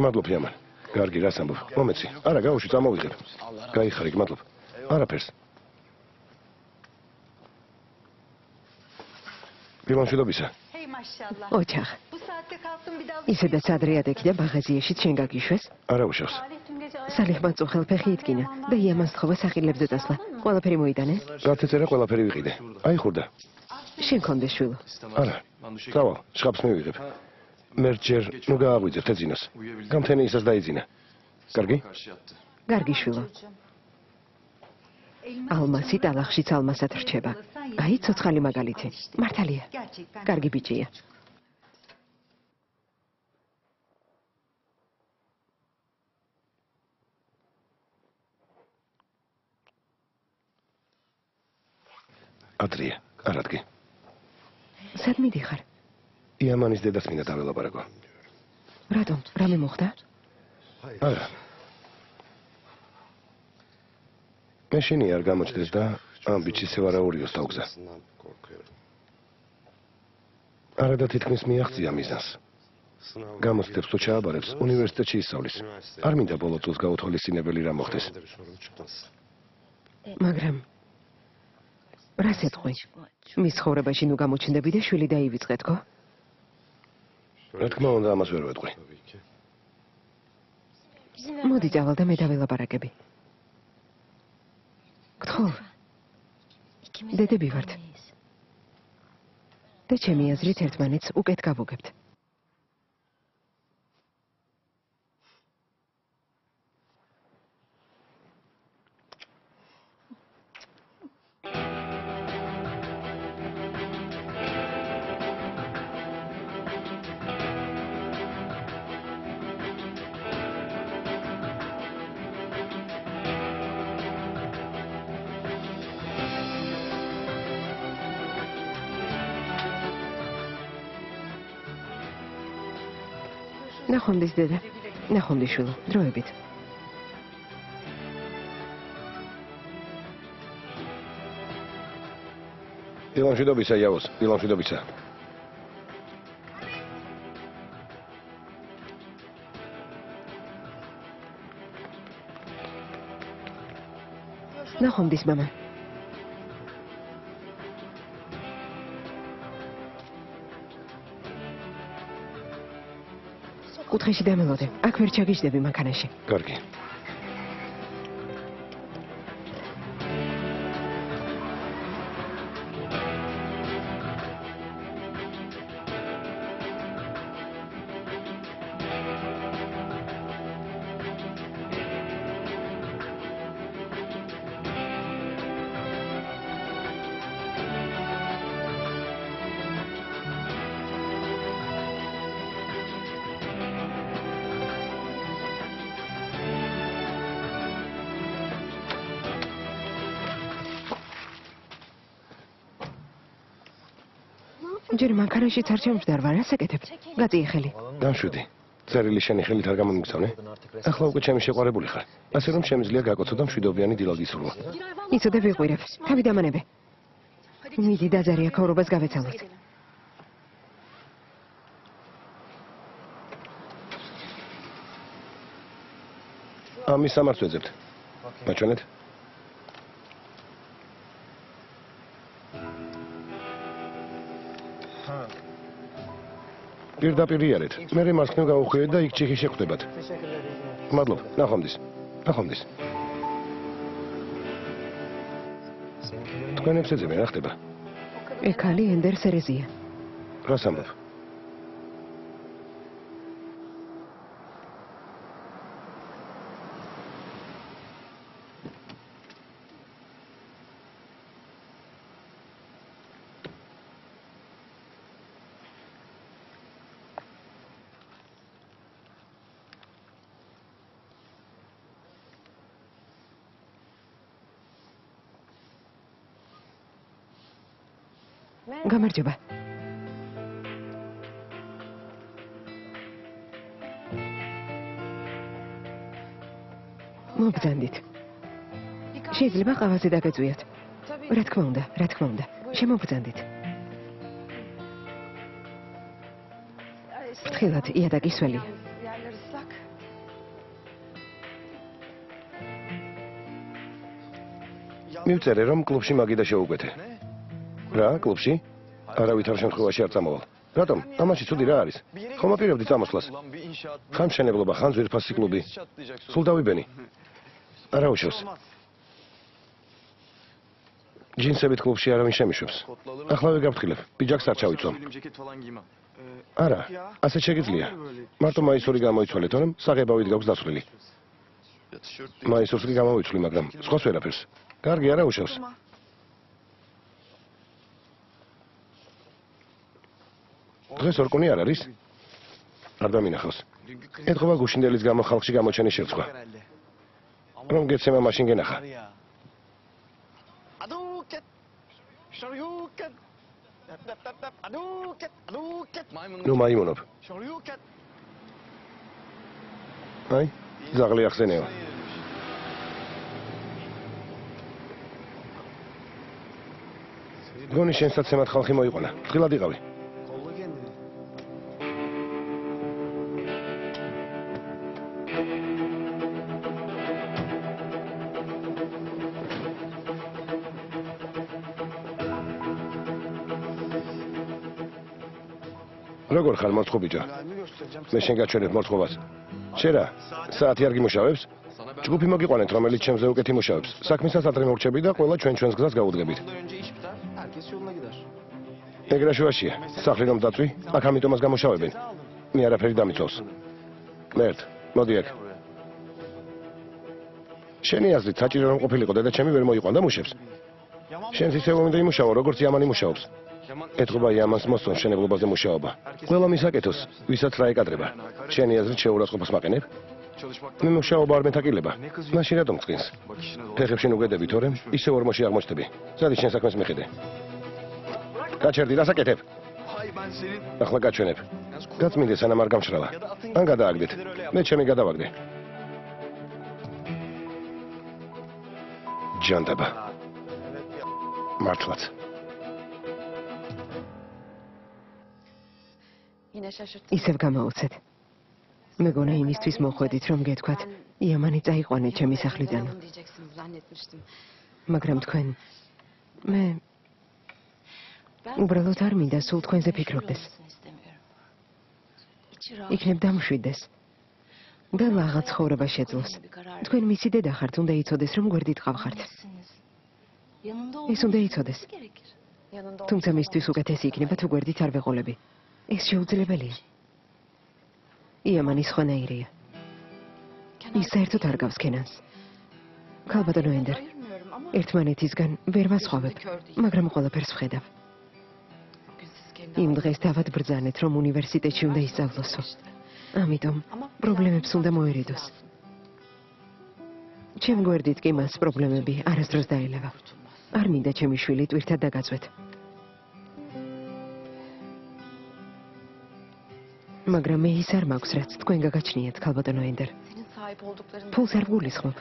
მადლობ, იამან. კარგი, რას ამბობ? მომეცი. არა, გაუშვი, წამოვიღებ. გაიხარე, გმადლობ. არაფერს. დილამშვიდობისა. ოჩახ. ისედაც ადრე ადექი და მაღაზიაში შენ გაგიშვეს? არა უშავს. სალიხმა წუხელ ფეხი იდგინა და იამას თხოვა სახილებზე წასვლა. ყველაფერი მოიტანე? გაცეწერა ყველაფერი ვიყიდე. აიხურდა. შენ კონდეს შვილო. არა. წავალ, შხაპს მივიღებ. მერჯერ ნუ გააღვიძებ თეძინოს. გამთენი ისაც დაიძინა. კარგი? კარგი შვილო. ალმასი ტალახშიც ალმასად რჩება. აი ცოცხალი მაგალითი. მართალია. კარგი ბიჭია. ადრია, არ ადგე. სად მიდიხარ? იამანის დედას მინდა დაველაპარაკო. რატომ? რამე მოხდა? არა. მე შენი არ გამოჩდეს და ამ ბიჭის ვარაურიოს თავგზა. არა და თითქმის მიაღწია მიზანს. გამოცდებს თუ ჩააბარებს, უნივერსიტეტში ისწავლის. არ მინდა ბოლო წელს გაუთვალისწინებელი რა მოხდეს. მაგრამ რას ეთყვი? მის ცხოვრებაში ნუ გამოჩნდები და შვილი დაივიწყე თქო? რა თქმა უნდა, ამას ვერ ვეთყვი. მოდი წავალ და მე დაველაპარაკები. გთხოვ. დედები ვართ. და ჩემი აზრით ერთმანეთს უკეთ გავუგებთ. ნახვამდის დედა, ნახვამდის შვილო, დროებით. დილამშვიდობისა, იავოს, დილამშვიდობისა. ნახვამდის მამა. კუთხეში დამელოდე. აქ ვერ ჩაგიждები მანქანაში. კარგი. ჯერ მანქანაშიც არ ჩამჯდარ ვარ, ასაკეთებ. გაწიე ხელი. დამშვიდი. წერილი შენი ხელით არ გამომიგზავნე? ახლა უკვე ჩემი შეყვარებული ხარ. ასე რომ შემიძლია გაკოცო და მშვიდობიანი დილა გისურვო. იცოდე ვიყვირებ. თავი დამანებე. მიდი დაძარია ქაურობას გავეცალოთ. ამის სამართ ვეძებთ. მაჩვენეთ? პირდაპირ იარეთ. მე მარცხნივ გავუხვიეთ და იქ ჩიხი შეხვდებათ. მადლობ, ნახვამდის. ნახვამდის. თქვენებს ეძებენ, რა ხდება? ეკალი ენდერ სერეზია. რას ამბობ? გამარჯობა. მოგძანდით. შეიძლება ყავაზე დაგეწვიოთ. რა თქმა უნდა, რა თქმა უნდა. შემოგძანდით. ფრთხილად იატაკი სველია. მივწერე რომ კლუბში მაგიდა შეუკვეთე. რა, კლუბში? არავითარ შემთხვევაში არ წამოვალ. რატომ? ამაში ცუდი რა არის? ხომ აპირებდი წამოსვლას? ხან მშენებლობა, ხან ძვირფასი კლუბი. სულ დავიბენი. არა უშავს. ჯინსებით კლუბში არავინ შემიშვებს. ახლავე გავფრთხილებ, პიჯაკს არ ჩავიწვამ. არა, ასე შეგიძლია. მარტო მაისური გამოიცვალე, თორემ საღებავით გაქვს დასვლილი. მაისურს კი გამოვიცვლი, მაგრამ სხვას ვერაფერს. კარგი, არა უშავს. დღეს ორკუნი არ არის? არ დამინახავს. ეთქობა გუშინდელის გამო ხალხში გამოჩენის შევცვლა. რომ გეცემა მაშინ გენახა. ნუ მაიმუნობ. აი, ზაღლი ახსენეო. გონი შენსაცემად ხალხი მოიყვანა. ფრთხილად იყავი. Kolla kendini. როგორ ხარ მოწყო ბიჭო? Halimi göstereceğim. მე შენ გაჩვენებ მოწყობას. შენ რა? საათი არ გიმუშავებს? ჯგუფი მოგიყვანეთ, რომელიც ჩემზე უკეთ იმუშავებს. საქმისას ადრე მორჩები და ყველა ჩვენს გზას გაუდგებით. Ondan önce iş biter, herkes yoluna gider. ეგრაშუაშია. სახლი რომ დაწვი, აქ ამიტომაც გამუშავებენ. მე არაფერი დამიწოვს. მერტ, მოდი აქ. შენი აზრით საჭირო რომ ყოფილიყო და ჩემი ვერ მოიყვანდა მუშებს. შენც ისევ უნდა იმუშაო, როგორც იამანი მუშაობს. ეთქობა იამანს მოსწონს მშენებლობაზე მუშაობა. ყველა მისაკეთოს, ვისაც რა ეკადრება. შენი აზრით შეურაცხყოფას მაყენებ? მე მუშაობა არ მეთაკილება. მაშინ რატომ წკინს? ფეხებში ნუგედები, თორემ ისე ორმოში აღმოჩნდები. ზადი შენ საქმეს მიხედე. გაჩერდი, რასაკეთებ? Hay ben senin ახლა გაჩვენებ. გაწმინდე სანამ არ გამშრალა. ან გადააგდეთ. მე ჩემი გადავაგდე. ჯანდაბა. მართლაც. Yine şaşırttın. ისევ გამაოცეთ. მეგონა იმისთვის მოხვედით, რომ გეთქვათ, იამანი წაიყვანეთ ჩემი სახლიდან. Bunu diyeceksiniz zannetmiştim. მაგრამ თქვენ მე Ben უბრალოდ არ მინდა სულ თქვენზე ფიქრობდეს. istemiyorum. İçi rahat. იქნებ დამშვიდეს. და ლაღა ცხოვრება შეძლოს. თქვენ მისი დედა ხართ, უნდა იცოდეს, რომ გვერდით ყავხართ. Bilmezsiniz. Yanında ეს უნდა olmanız იცოდეს. gerekir. Yanında თუმცა მისთვის უკეთესი იქნება თუ გვერდით არ ვეყოლები. ეს შეუძლებელია. იამანი სხვანაირია. ის საერთოდ არ გავს კენანს. ქალბატონო ენდერ, Ayırmıyorum ama ერთმანეთისგან ვერ ვასხვავებ, მაგრამ ყველაფერს ვხედავ. bugün siz kendi იმ დღეს დავად ბრძანეთ, რომ უნივერსიტეტში უნდა ისწავლოსო. ამიტომ პრობლემებს უნდა მოერიდოს. ჩემ გვერდით კი მას პრობლემები არასდროს დაელევა. არ მინდა ჩემი შვილი ტვირთად დაგაწვეთ. მაგრამ მე ის არ მაქვს, რაც თქვენ გაგაჩნიათ, ქალბატონო ენდერ. senin sahip oldukların ფულს არ გულისხმობ.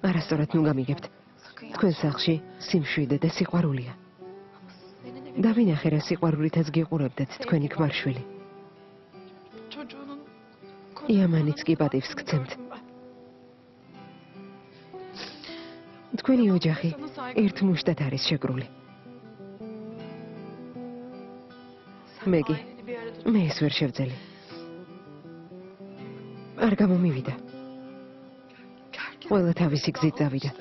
არასწორად ნუ გამიგებთ. sakın თქვენ სახლში სიმშვიდე და სიყვარულია. senin დავინახე რა სიყვარულითაც გიყურებდეთ თქვენი ქმარშვილი. çocuğunun იამანიც კი პატივს გცემთ. თქვენი ოჯახი ერთ მუშტად არის შეკრული. მე კი მე ეს ვერ შევძელი. არ გამომივიდა. ყველა თავისი გზით წავიდა.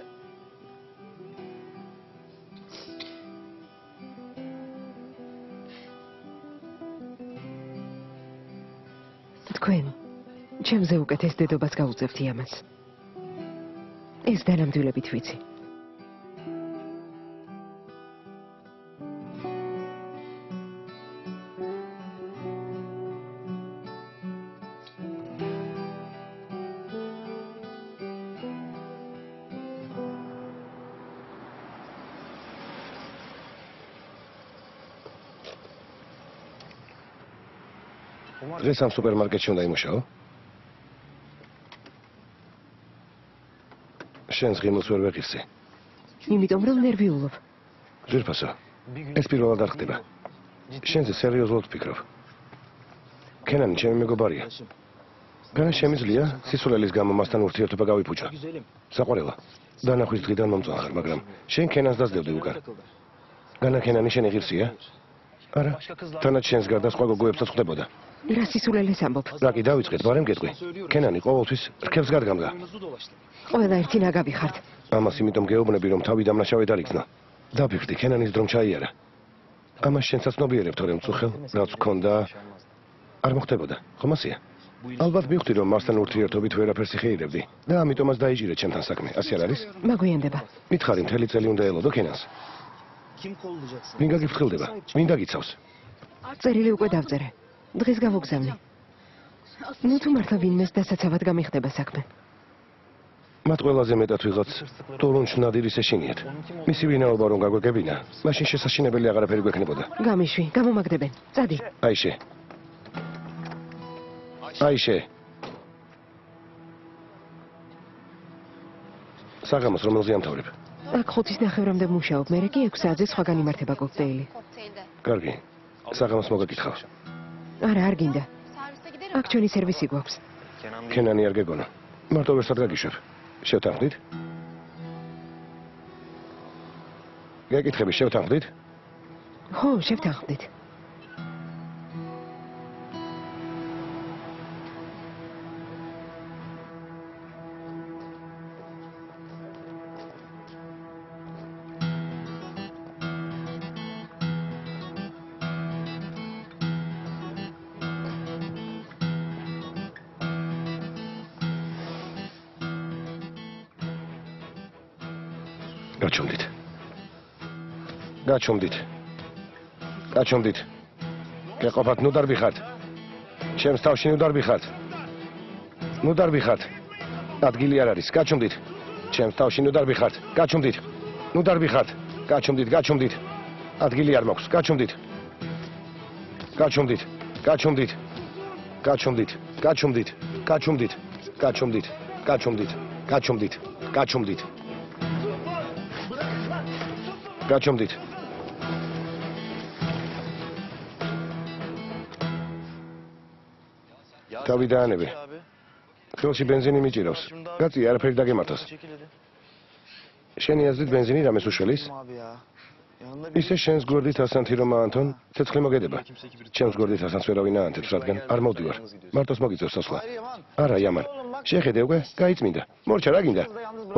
თქვენ ჩემზე უკეთეს დედობას გაუწევთ იამანს. ეს დანამდვილებით ვიცი. დღეს ამ სუპერმარკეტში უნდა იმუშაო? შენს ღიმილს ვერ ვეღირსი. იმიტომ რომ ნერვიულობ. ძვირფასო. ეს პირველად არ ხდება. შენზე სერიოზულად ვფიქრობ. კენანი ჩემი მეგობარია. განა შემიძლია სისულელის გამო მასთან ურთიერთობა გავიფუჭო. საყვარელა. დანახვის დღიდან მომწონს ხარ, მაგრამ შენ ქენას დაძდევდი უკან. განა ქენანი შენი ღირსია? არა. თანაც შენს გარდა სხვა გოგოებსაც ხვდებოდა. რა სისულელეს ამბობ? რა კი დავიწყეთ, ბარემ გეტყვი. ქენანი ყოველთვის რქებს გადგამდა. ყველა ერთი ნაგაბი ხართ. ამას იმიტომ გეუბნები, რომ თავი დამნაშავედ არ იქნა. დაფიქრდი, ქენანის დრომ ჩაიარა. ამას შენსაც ნობიერებ, თორემ წუხელ, რაც გქონდა, არ მოხდებოდა. ხომ ასია? ალბათ მივხვდი, რომ მასთან ურთიერთობით ვერაფერს იხეირებდი და ამიტომაც დაიჭირე ჩემთან საქმე. ასე არ არის? მაგვიანდება. მითხარი, მთელი წელი უნდა ელოდო ქენას. ვინ გაგიფრთხილდება? ვინ დაგიცავს? წერილი უკვე დავწერე. დღეს გავუგზავნე. ნუ თუ მართლა ვინმეს დასაცავად გამიხდება საქმე. მათ ყველაზე მეტად ვიღაც დოლუნჩ ნადირის ეშინიათ. მისი ვინაობა რომ გაგვეკებინა, მაშინ შესაშინებელი აღარაფერი გვექნებოდა. გამიშვი, გამომაგდებენ. წადი. აიშე. აიშე. საღამოს რომელზე ამთავრებ? აქ 5-ის ნახევრამდე მუშაობ, მერე კი 6 საათზე სხვა განიმართება კოქტეილი. კარგი. საღამოს მოგეკითხავ. არა, არ გინდა. აქ ჩვენი სერვისი გვაქვს. ქენანი არ გეგონა. მარტო ვერსად გაგიშვებ. შევთანხმდით? გეკითხები შევთანხმდით? ხო, შევთანხმდით. გაჩვენდით. გაჩვენდით. გაჩვენდით. გეყოფათ, ნუ დარბი ხართ. ჩემს თავში ნუ დარბი ხართ. ნუ დარბი ხართ. ადგილი არ არის. გაჩვენდით. ჩემს თავში ნუ დარბი ხართ. გაჩვენდით. ნუ დარბი ხართ. გაჩვენდით, გაჩვენდით. ადგილი არ მაქვს. გაჩვენდით. გაჩვენდით. გაჩვენდით. გაჩვენდით. გაჩვენდით. გაჩვენდით. გაჩვენდით. გაჩვენდით. გაჩვენდით. გაჩვენდით. გაჩვენდით. თავი დაანებე. ხელში ბენზინი მიჭირავს. კაცი არაფერი დაგემართოს. შენი აზრით ბენზინი რამეს უშველის? ისე შენს გვერდით ასანთი რომ აანთონ, ცეცხლი მოგედება. ჩემს გვერდით ასანს ვერავინ აანთებს, რადგან არ მოვდივარ. მარტოს მოგიწევს სასვლა. არა, იამან. შეხედე უკვე, გაიწმინდა. მორჩა რა გინდა?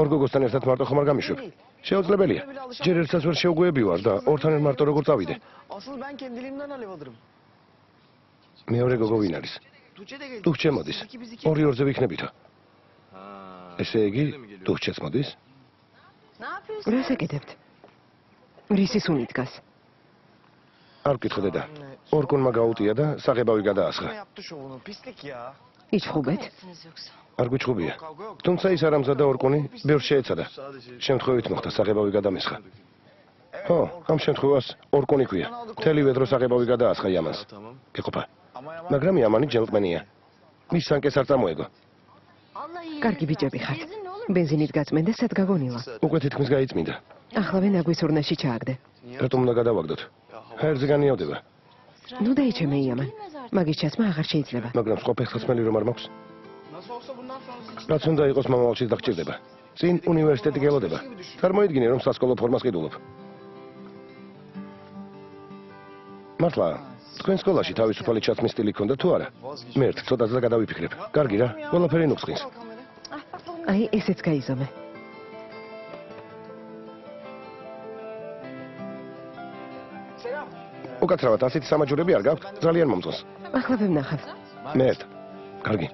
ორ გოგოსთან ერთად მარტო ხომ არ გამიშვებ? შეუძლებელია. ჯერ ერთსაც ვერ შევგვეებივარ და ორთან ერთ მარტო როგორ წავიდე? Asıl ben kendiliğimden alev alırım. მეორე გოგო ვინ არის? Tuğçe de geldi. დუხჩე მოდის. Biz iki. ორი ორზე ვიქნებითო. ესე იგი, დუხჩეც მოდის? Ne yapıyorsun? რას აკეთებთ? რისი სუნი დგას? არ ვკითხე და. ორკონმა გაუტია და საღებავი გადაასხა. Ne yaptı şovunu? Pislik ya. იჩხუბეთ? არ გვიჩხუბია. თუმცა ის არ ამზადა ორკონი, ბევრს შეეცადა. შემთხვევით მოხდა საღებავი გადამესხა. ხო, ამ შემთხვევას ორკონი ქვია. მთელი ვედრო საღებავი გადაასხა იამანს. Tamam. გეყოფა. Ama მაგრამ იამანი ჯენტლმენია. მის სანკეს არ წამოეგო. კარგი ბიჭები ხართ. ბენზინით გაწმენ და სად გაგონილა? უკვე თითქმის გაიწმინდა. ახლავე ნაგვის ურნაში ჩააგდე. რატომ უნდა გადავაგდოთ? ჰაერზე განიავდება. ნუ დაიჩემე იამან. მაგის ჩაცმა აღარ შეიძლება. მაგრამ სხვა ფეხსაცმელი რომ არ მაქვს? Nasıl olsa bundan sonrası რაც უნდა იყოს მომავალში დაგჭირდება. წინ უნივერსიტეტი გელოდება. წარმოიდგინე რომ სასკოლო ფორმას ყიდულობ. მართლა, თქვენ სკოლაში თავისუფალი ჩაცმის სტილი ქონდა თუ არა? მე ერთ ცოტაზე გადავიფიქრებ. კარგი რა, ყველაფერი ნუხსყის. აი, ესეც გაიზომე. Selam. უკაცრავად ასეთი სამაჯურები არ გაქვთ? ძალიან მომწონს. ახლავე ვნახავ. მე ერთ. კარგი.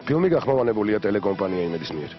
ფილმი გახმოვანებულია ტელეკომპანია იმედის მიერ.